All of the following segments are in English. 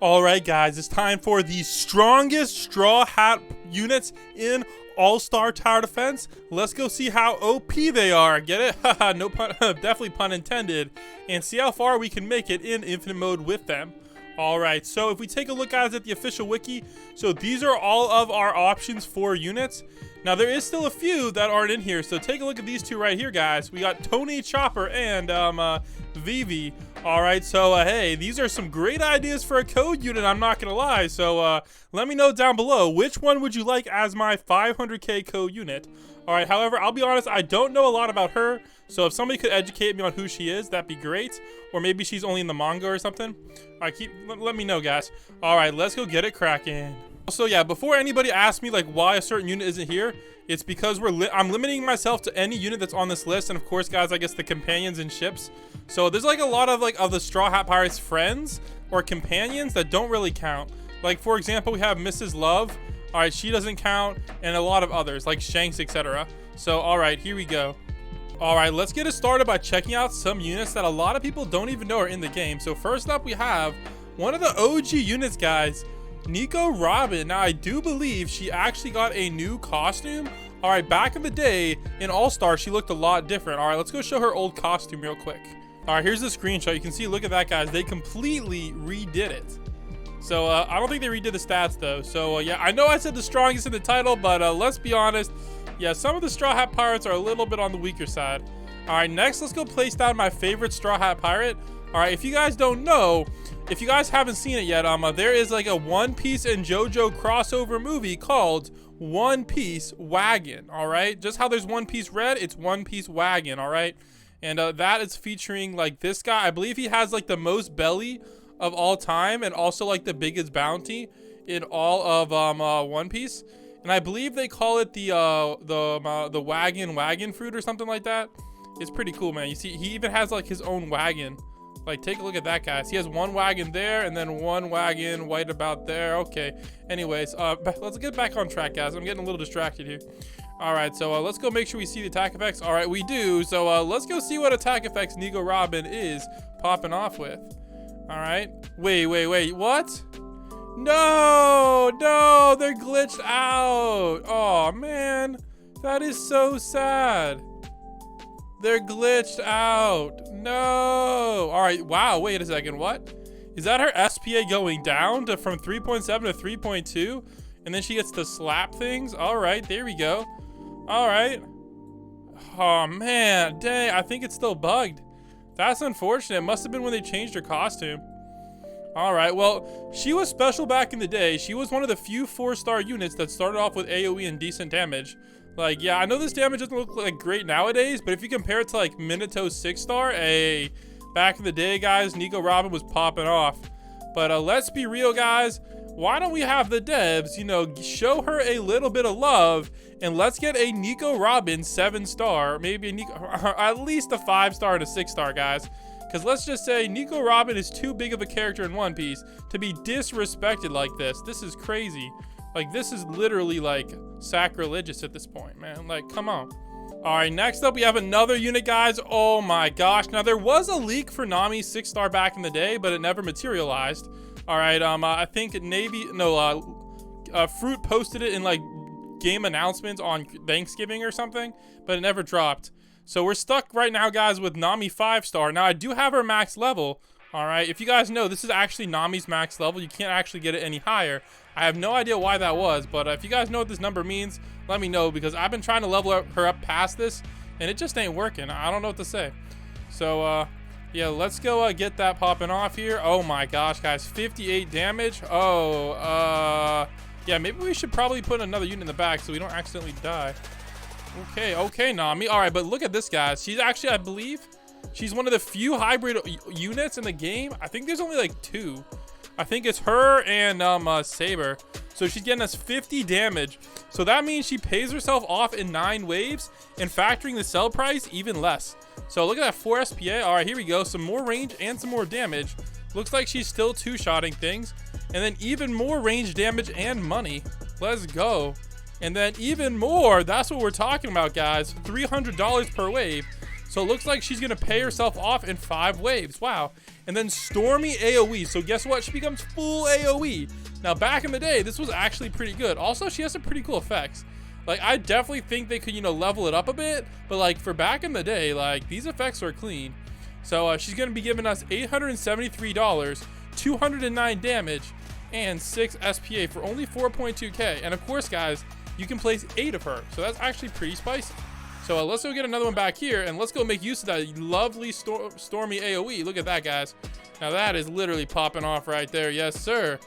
Alright guys, it's time for the strongest Straw Hat units in All-Star Tower Defense. Let's go see how OP they are. Get it? Haha, no pun, definitely pun intended. And see how far we can make it in infinite mode with them. Alright, so if we take a look guys at the official wiki, so these are all of our options for units. Now there is still a few that aren't in here, so take a look at these two right here guys. We got Tony Chopper and Vivi. Alright, so hey, these are some great ideas for a code unit, I'm not gonna lie. So let me know down below, which one would you like as my 500k code unit? Alright, however, I'll be honest, I don't know a lot about her, so if somebody could educate me on who she is, that'd be great. Or maybe she's only in the manga or something. Alright, let me know guys. Alright, let's go get it cracking. So yeah, before anybody asks me like why a certain unit isn't here, it's because I'm limiting myself to any unit that's on this list, and of course guys, I guess the companions and ships. So there's like a lot of of the Straw Hat Pirates friends or companions that don't really count. Like for example, we have Mrs. Love. Alright, she doesn't count, and a lot of others like Shanks, etc. So alright, here we go. Alright, let's get it started by checking out some units that a lot of people don't even know are in the game. So first up we have one of the OG units guys, Nico Robin. Now I do believe she actually got a new costume. All right, back in the day in All-Star, she looked a lot different. All right, let's go show her old costume real quick. All right, here's the screenshot. You can see, look at that guys, they completely redid it. So I don't think they redid the stats though. So yeah, I know I said the strongest in the title, but let's be honest, yeah, some of the Straw Hat Pirates are a little bit on the weaker side. All right, next let's go place down my favorite Straw Hat Pirate. All right, if you guys don't know, if you guys haven't seen it yet, there is like a One Piece and JoJo crossover movie called One Piece Wagon. All right, just how there's One Piece Red, it's One Piece Wagon. All right, and that is featuring like this guy. I believe he has like the most belly of all time, and also like the biggest bounty in all of One Piece. And I believe they call it the wagon fruit or something like that. It's pretty cool, man. You see, he even has like his own wagon. Like, take a look at that, guys. He has one wagon there and then one wagon right about there. Okay. Anyways, let's get back on track, guys. I'm getting a little distracted here. All right, so let's go make sure we see the attack effects. All right, we do. So let's go see what attack effects Nico Robin is popping off with. All right. Wait. What? No, they're glitched out. Oh, man. That is so sad. They're glitched out. No. All right. Wow. Wait a second. What? Is that her SPA going down from 3.7 to 3.2? And then she gets to slap things? All right. There we go. All right. Oh, man. Dang. I think it's still bugged. That's unfortunate. It must have been when they changed her costume. All right. Well, she was special back in the day. She was one of the few 4-star units that started off with AoE and decent damage. Like, yeah, I know this damage doesn't look like great nowadays, but if you compare it to like Minato's 6-star, hey, back in the day, guys, Nico Robin was popping off. But let's be real, guys. Why don't we have the devs, you know, show her a little bit of love, and let's get a Nico Robin 7-star, maybe a Nico, at least a 5-star and a 6-star, guys. Because let's just say Nico Robin is too big of a character in One Piece to be disrespected like this. This is crazy. Like, this is literally like sacrilegious at this point, man. Like, come on. All right, next up we have another unit, guys. Oh my gosh. Now there was a leak for Nami's 6-star back in the day, but it never materialized. All right, I think Fruit posted it in like game announcements on Thanksgiving or something, but it never dropped. So we're stuck right now, guys, with Nami 5-star. Now I do have her max level. All right, if you guys know, this is actually Nami's max level. You can't actually get it any higher. I have no idea why that was, but if you guys know what this number means, let me know, because I've been trying to level her up past this, and it just ain't working. I don't know what to say. So, yeah, let's go get that popping off here. Oh my gosh, guys, 58 damage. Oh, yeah, maybe we should probably put another unit in the back so we don't accidentally die. Okay, Nami. All right, but look at this, guys. She's actually, I believe, she's one of the few hybrid units in the game. I think there's only like 2. I think it's her and Saber. So she's getting us 50 damage. So that means she pays herself off in 9 waves, and factoring the sell price, even less. So look at that 4 SPA. All right, here we go. Some more range and some more damage. Looks like she's still 2-shotting things. And then even more range damage and money. Let's go. And then even more, that's what we're talking about, guys. $300 per wave. So it looks like she's gonna pay herself off in 5 waves. Wow. And then Stormy AoE. So guess what? She becomes full AoE. Now back in the day, this was actually pretty good. Also, she has some pretty cool effects. Like, I definitely think they could, you know, level it up a bit. But like for back in the day, like these effects are clean. So she's gonna be giving us $873, 209 damage, and 6 SPA for only 4.2k. And of course, guys, you can place 8 of her. So that's actually pretty spicy. So let's go get another one back here, and let's go make use of that lovely Stormy AoE. Look at that, guys. Now that is literally popping off right there. Yes, sir.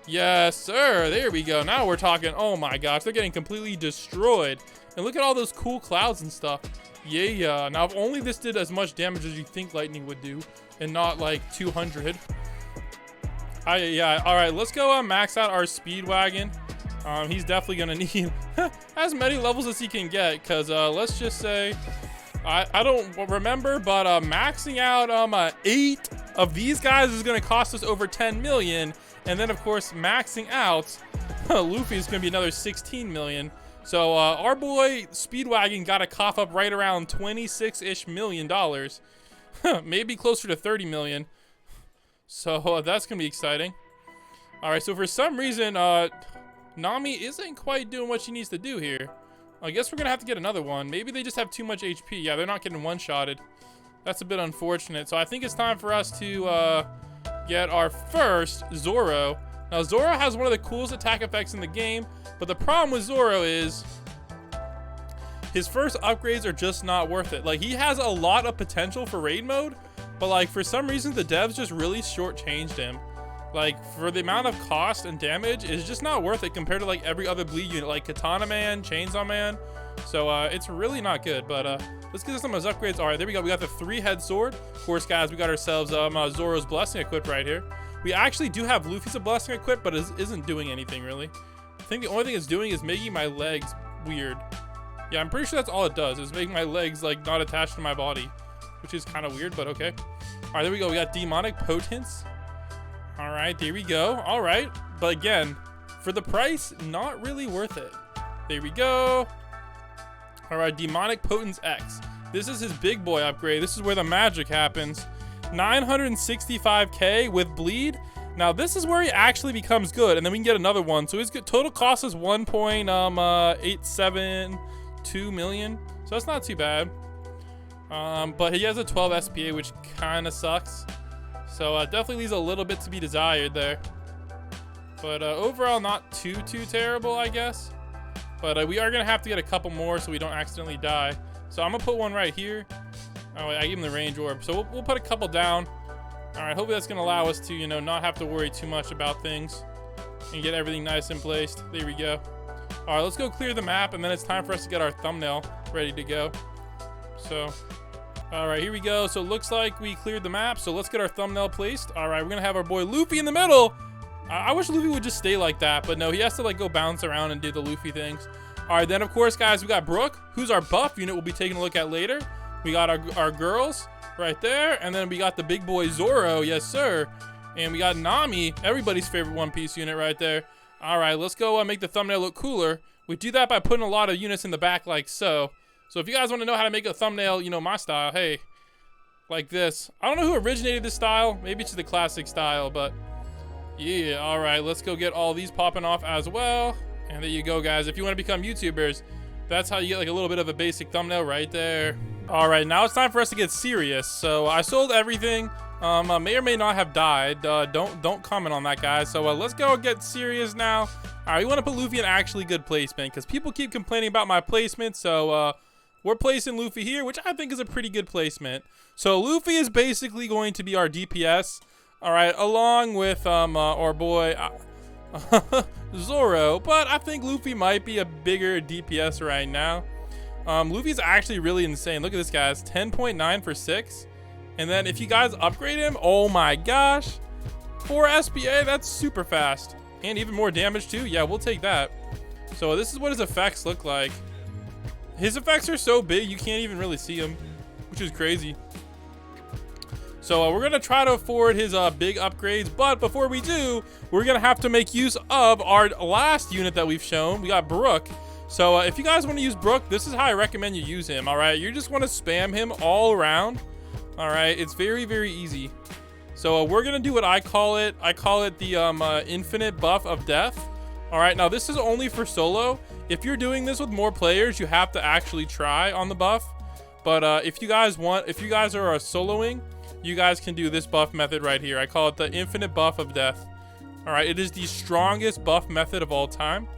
Yes, sir. There we go. Now we're talking. Oh my gosh, they're getting completely destroyed. And look at all those cool clouds and stuff. Yeah. Now if only this did as much damage as you think lightning would do, and not like 200. Yeah. All right, let's go max out our Speedwagon. He's definitely gonna need as many levels as he can get, because let's just say I don't remember, but maxing out 8 of these guys is gonna cost us over 10 million, and then of course maxing out Luffy is gonna be another 16 million. So our boy Speedwagon got to cough up right around 26-ish million dollars, maybe closer to 30 million. So that's gonna be exciting. All right, so for some reason Nami isn't quite doing what she needs to do here. I guess we're gonna have to get another one. Maybe they just have too much HP. Yeah, they're not getting one-shotted. That's a bit unfortunate. So I think it's time for us to get our first Zoro. Now Zoro has one of the coolest attack effects in the game, but the problem with Zoro is his first upgrades are just not worth it. Like, he has a lot of potential for raid mode, but like for some reason the devs just really shortchanged him. Like, for the amount of cost and damage, it's just not worth it compared to like every other bleed unit, like Katana Man, Chainsaw Man. So it's really not good. But let's get some of those upgrades. All right, there we go. We got the 3-head sword. Of course, guys, we got ourselves Zoro's blessing equipped right here. We actually do have Luffy's blessing equipped, but it isn't doing anything really. I think the only thing it's doing is making my legs weird. Yeah, I'm pretty sure that's all it does, is making my legs like not attached to my body, which is kind of weird, but okay. All right, there we go. We got demonic potence. All right, there we go. All right, but again, for the price, not really worth it. There we go. All right, demonic potence X. This is his big boy upgrade. This is where the magic happens. 965k with bleed. Now this is where he actually becomes good, and then we can get another one. So his total cost is 1.872 million. So that's not too bad. But he has a 12 SPA, which kind of sucks. So definitely leaves a little bit to be desired there. But overall, not too terrible, I guess. But we are gonna have to get a couple more so we don't accidentally die. So I'm gonna put one right here. Oh, I gave him the range orb, so we'll put a couple down. All right, hopefully that's gonna allow us to, you know, not have to worry too much about things and get everything nice and placed. There we go. All right, let's go clear the map, and then it's time for us to get our thumbnail ready to go. So, all right, here we go. So it looks like we cleared the map, so let's get our thumbnail placed. All right, we're gonna have our boy Luffy in the middle. I wish Luffy would just stay like that, but no, he has to like go bounce around and do the Luffy things. All right, then of course, guys, we got Brooke, who's our buff unit we'll be taking a look at later. We got our girls right there, and then we got the big boy Zoro, yes sir, and we got Nami, everybody's favorite One Piece unit right there. All right, let's go make the thumbnail look cooler. We do that by putting a lot of units in the back like so. So if you guys want to know how to make a thumbnail, you know, my style, hey, like this. I don't know who originated this style. Maybe it's the classic style, but yeah. All right, let's go get all these popping off as well. And there you go, guys. If you want to become YouTubers, that's how you get like a little bit of a basic thumbnail right there. All right, now it's time for us to get serious. So I sold everything. May or may not have died. Don't comment on that, guys. So let's go get serious now. All right, we want to put Luffy in actually good placement because people keep complaining about my placement. So we're placing Luffy here, which I think is a pretty good placement. So Luffy is basically going to be our DPS. All right, along with our boy Zoro, but I think Luffy might be a bigger DPS right now. Luffy's actually really insane. Look at this, guys. 10.9 for 6. And then if you guys upgrade him, oh my gosh, 4 SPA, that's super fast. And even more damage too. Yeah, we'll take that. So this is what his effects look like. His effects are so big, you can't even really see them, which is crazy. So we're gonna try to afford his big upgrades, but before we do, we're gonna have to make use of our last unit that we've shown. We got Brooke. So if you guys want to use Brook, this is how I recommend you use him. All right, you just want to spam him all around. All right, it's very, very easy. So we're gonna do what I call it. I call it the infinite buff of death. All right, now this is only for solo. If you're doing this with more players, you have to actually try on the buff. But if you guys are soloing, you guys can do this buff method right here. I call it the infinite buff of death. All right, it is the strongest buff method of all time.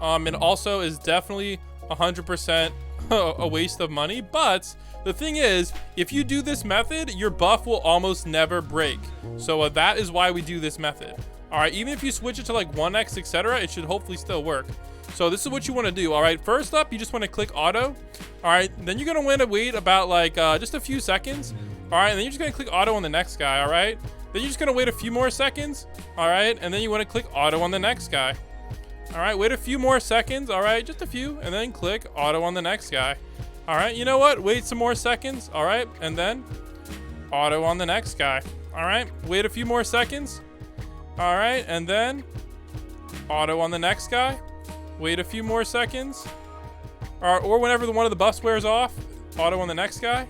And also is definitely 100% a waste of money. But the thing is, if you do this method, your buff will almost never break. So that is why we do this method. All right, even if you switch it to like 1x, etc., it should hopefully still work. So this is what you want to do. All right, first up, you just want to click auto. All right, then you're going to wait about like just a few seconds. All right, and then you're just going to click auto on the next guy. All right, then you're just going to wait a few more seconds. All right, and then you want to click auto on the next guy. All right, wait a few more seconds. All right, just a few, and then click auto on the next guy. All right, you know what? Wait some more seconds. All right, and then auto on the next guy. All right, wait a few more seconds. All right, and then auto on the next guy. Wait a few more seconds. All right, or whenever one of the buffs wears off, auto on the next guy.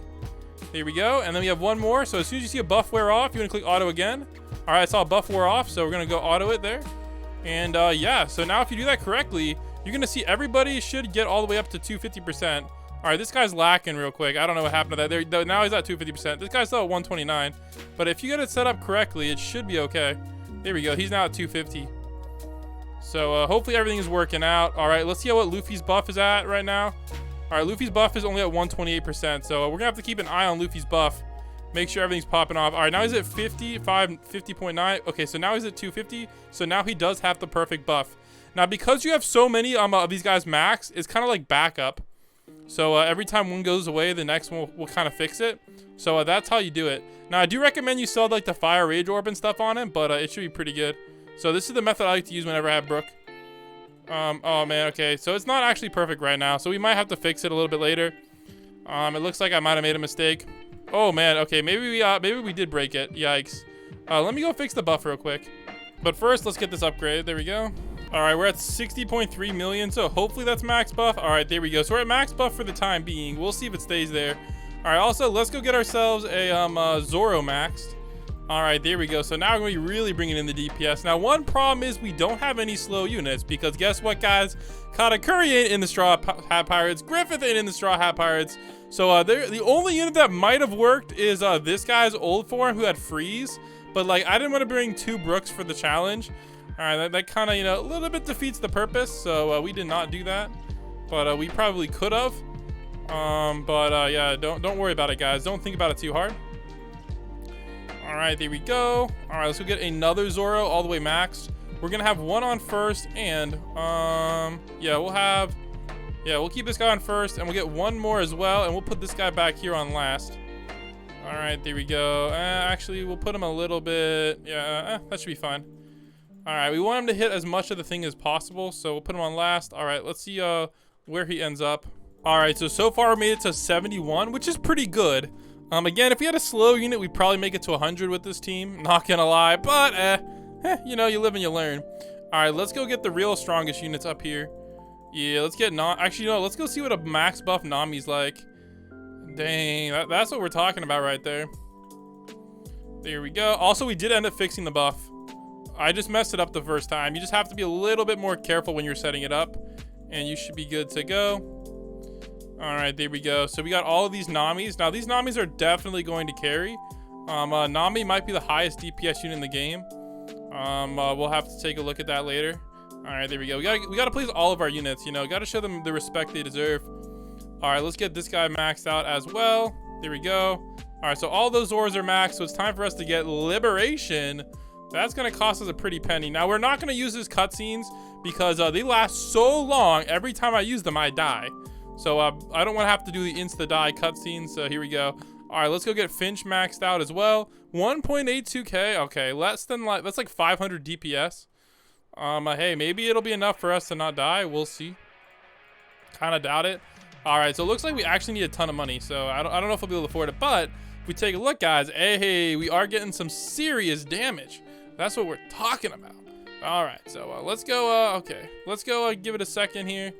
There we go. And then we have one more. So as soon as you see a buff wear off, you want to click auto again. All right, I saw a buff wear off, so we're going to go auto it there. And yeah, so now if you do that correctly, you're going to see everybody should get all the way up to 250%. All right, this guy's lacking real quick. I don't know what happened to that. There, now he's at 250%. This guy's still at 129. But if you get it set up correctly, it should be okay. There we go. He's now at 250. So hopefully everything is working out. All right, let's see what Luffy's buff is at right now. All right, Luffy's buff is only at 128%. So we're going to have to keep an eye on Luffy's buff. Make sure everything's popping off. All right, now he's at 50.9. Okay, so now he's at 250. So now he does have the perfect buff. Now, because you have so many of these guys max, it's kind of like backup. So every time one goes away, the next one will kind of fix it. So that's how you do it. Now, I do recommend you sell like the Fire Rage Orb and stuff on it, but it should be pretty good. So this is the method I like to use whenever I have Brook. Oh man, okay. So it's not actually perfect right now. So we might have to fix it a little bit later. It looks like I might have made a mistake. Oh man, okay. Maybe we did break it. Yikes. Let me go fix the buff real quick. But first, let's get this upgrade. There we go. All right, we're at 60.3 million. So hopefully that's max buff. All right, there we go. So we're at max buff for the time being. We'll see if it stays there. All right, also, let's go get ourselves a Zoro maxed. All right, there we go. So now we're going to be really bringing in the DPS. Now, one problem is we don't have any slow units because guess what, guys? Katakuri ain't in the Straw Hat Pirates. Griffith ain't in the Straw Hat Pirates. So the only unit that might have worked is this guy's old form who had freeze. But like, I didn't want to bring 2 Brooks for the challenge. All right, that kind of, you know, a little bit defeats the purpose. So we did not do that. But we probably could have. Yeah, don't worry about it, guys. Don't think about it too hard. All right, there we go. All right, let's go get another Zoro all the way maxed. We're gonna have one on first, and yeah, we'll keep this guy on first, and we'll get one more as well, and we'll put this guy back here on last. All right, there we go. Actually, we'll put him a little bit. Yeah, that should be fine. All right, we want him to hit as much of the thing as possible, so we'll put him on last. All right, let's see where he ends up. All right, so far we made it to 71, which is pretty good. Again, if we had a slow unit, we'd probably make it to 100 with this team. Not gonna lie, but you know, you live and you learn. All right, let's go get the real strongest units up here. Yeah, let's get actually, no, let's go see what a max buff Nami's like. Dang, that's what we're talking about right there. There we go. Also, we did end up fixing the buff. I just messed it up the first time. You just have to be a little bit more careful when you're setting it up, and you should be good to go. All right, there we go. So we got all of these Namis. Now, these Namis are definitely going to carry. Nami might be the highest DPS unit in the game. We'll have to take a look at that later. All right, there we go. We got to please all of our units, you know. Got to show them the respect they deserve. All right, let's get this guy maxed out as well. There we go. All right, so all those Zoras are maxed, so it's time for us to get Liberation. That's going to cost us a pretty penny. Now, we're not going to use his cutscenes because they last so long. Every time I use them, I die. So I don't want to have to do the insta-die cutscenes, so here we go. All right, let's go get Finch maxed out as well. 1.82k, okay, that's like 500 DPS. Hey, maybe it'll be enough for us to not die. We'll see. Kind of doubt it. All right, so it looks like we actually need a ton of money, so I don't know if we'll be able to afford it, but if we take a look, guys, hey, we are getting some serious damage. That's what we're talking about. All right, so let's go. Okay, let's go give it a second here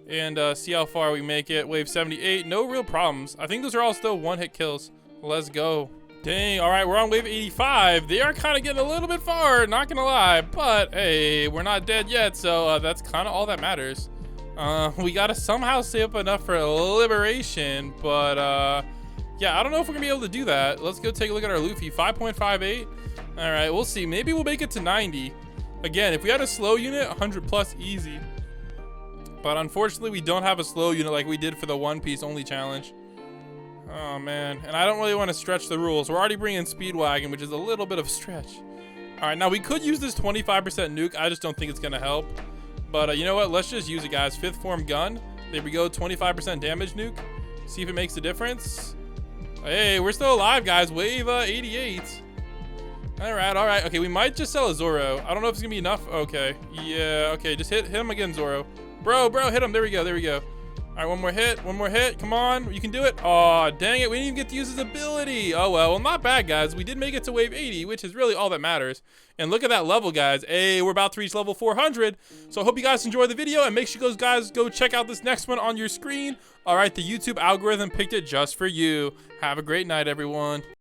and see how far we make it. Wave 78, no real problems. I think those are all still one-hit kills. Let's go. Dang, all right, we're on wave 85. They are kind of getting a little bit far, not gonna lie, but hey, we're not dead yet, so that's kind of all that matters. We gotta somehow save up enough for liberation, but yeah, I don't know if we're gonna be able to do that. Let's go take a look at our Luffy, 5.58. All right, we'll see. Maybe we'll make it to 90. Again, if we had a slow unit, 100 plus easy. But unfortunately, we don't have a slow unit like we did for the One Piece only challenge. Oh man, and I don't really want to stretch the rules. We're already bringing Speedwagon, which is a little bit of a stretch. All right, now we could use this 25% nuke. I just don't think it's gonna help. But you know what? Let's just use it, guys. Fifth form gun. There we go. 25% damage nuke. See if it makes a difference. Hey, we're still alive, guys. Wave 88. All right. Okay, we might just sell a Zoro. I don't know if it's gonna be enough. Okay. Yeah. Okay, just hit him again, Zoro. Bro, hit him. There we go. All right, one more hit. Come on, you can do it. Oh, dang it, we didn't even get to use his ability. Oh, well, not bad, guys. We did make it to wave 80, which is really all that matters. And look at that level, guys. Hey, we're about to reach level 400. So I hope you guys enjoyed the video, and make sure you guys go check out this next one on your screen. All right, the YouTube algorithm picked it just for you. Have a great night, everyone.